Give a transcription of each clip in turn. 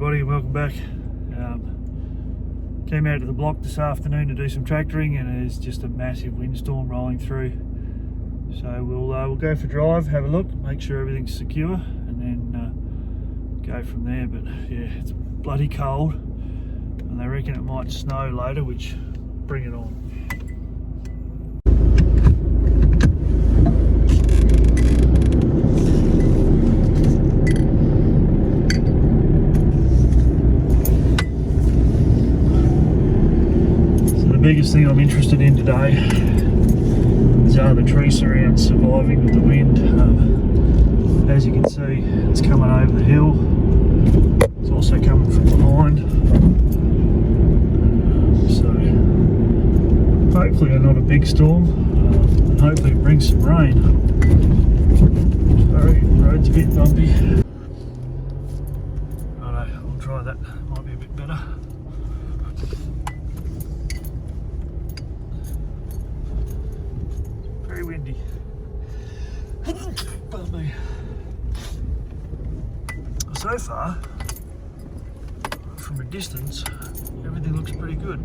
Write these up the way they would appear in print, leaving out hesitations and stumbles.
everybody, welcome back. Came out to the block this afternoon to do some tractoring, and there's just a massive windstorm rolling through. So we'll go for a drive, have a look, make sure everything's secure, and then go from there. But yeah, it's bloody cold, and they reckon it might snow later, which bring it on. The biggest thing I'm interested in today is the tree surrounds surviving with the wind. As you can see, it's coming over the hill. It's also coming from behind. So hopefully not a big storm, and hopefully it brings some rain. Sorry, the road's a bit bumpy. Righto, I'll try that, might be a bit better. Very windy. Pardon me. So far, from a distance, everything looks pretty good.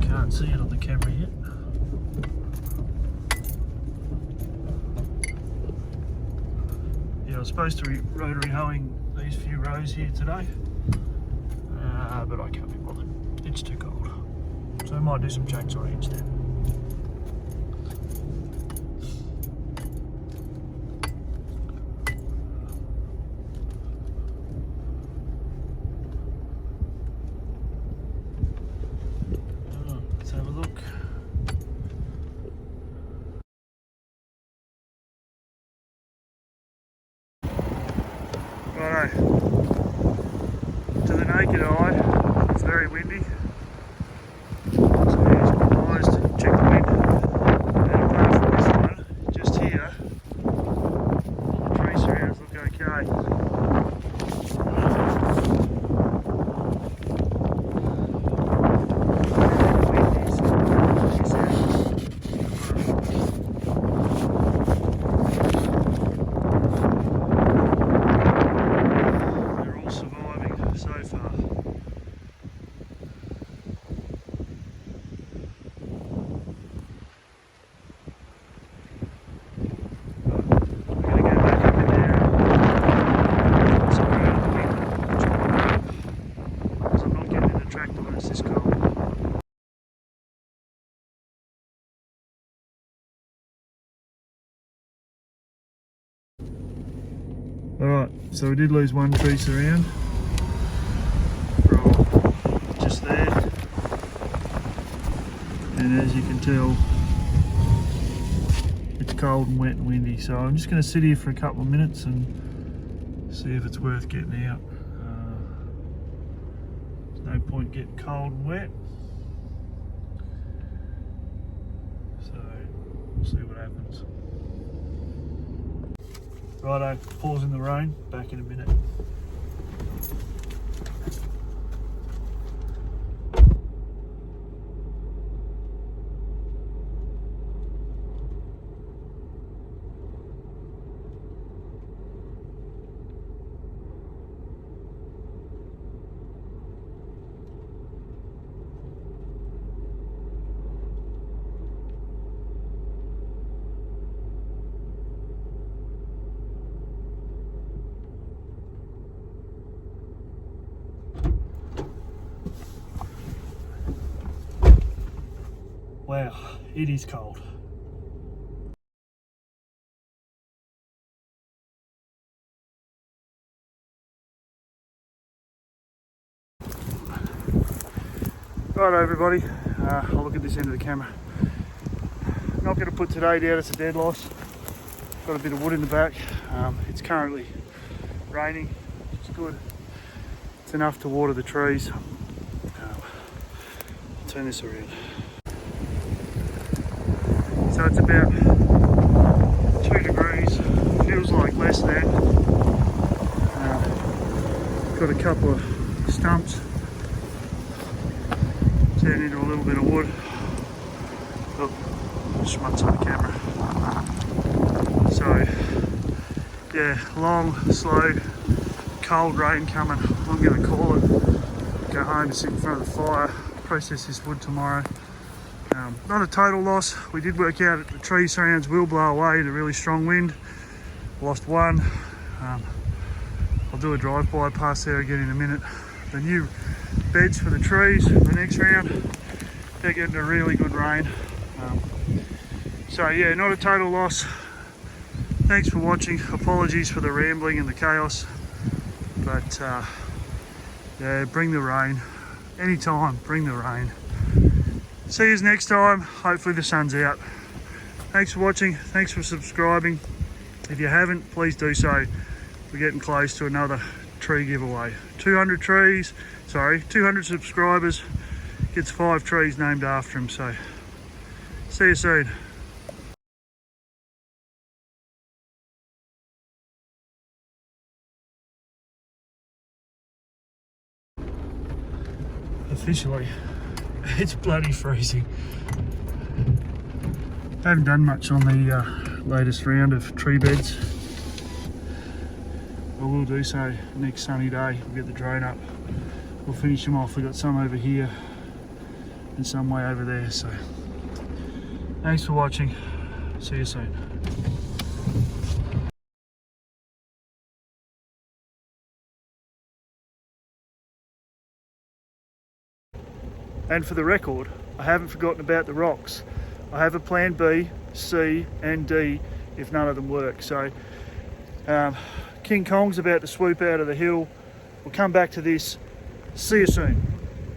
Can't see it on the camera yet. Yeah, I was supposed to be rotary hoeing these few rows here today, but I can't be bothered. It's too cold. So I might do some chainsawing instead. Let's have a look. Righto. To the naked eye, it's very windy. So use my eyes to check the wind. And apart from this one, just here, all the tree surrounds look okay. Alright, so we did lose one tree surround from just there, and as you can tell, it's cold and wet and windy, so I'm just going to sit here for a couple of minutes and see if it's worth getting out. There's no point getting cold and wet, so we'll see what happens. Righto, pause in the rain, back in a minute. Wow, it is cold. Right, everybody, I'll look at this end of the camera. Not going to put today down as a dead loss. Got a bit of wood in the back. It's currently raining, which is good. It's enough to water the trees. Turn this around. So it's about 2 degrees, feels like less than. Got a couple of stumps turned into a little bit of wood. Look, schmutz on the camera. So yeah, long, slow, cold rain coming. I'm going to call it. Go home and sit in front of the fire, process this wood tomorrow. Not a total loss. We did work out that the tree surrounds will blow away in a really strong wind. Lost one. I'll do a drive-by past there again in a minute. The new beds for the trees the next round, they're getting a really good rain. So yeah, not a total loss. Thanks for watching. Apologies for the rambling and the chaos, but yeah, bring the rain. Anytime, bring the rain. See you next time. Hopefully the sun's out. Thanks for watching. Thanks for subscribing. If you haven't, please do so. We're getting close to another tree giveaway. 200 subscribers gets 5 trees named after him. So see you soon. Officially, it's bloody freezing. Haven't done much on the latest round of tree beds. I will do so next sunny day. We'll get the drone up. We'll finish them off. We've got some over here and some way over there. So thanks for watching. See you soon. And for the record, I haven't forgotten about the rocks. I have a plan B, C and D if none of them work. So King Kong's about to swoop out of the hill. We'll come back to this. See you soon.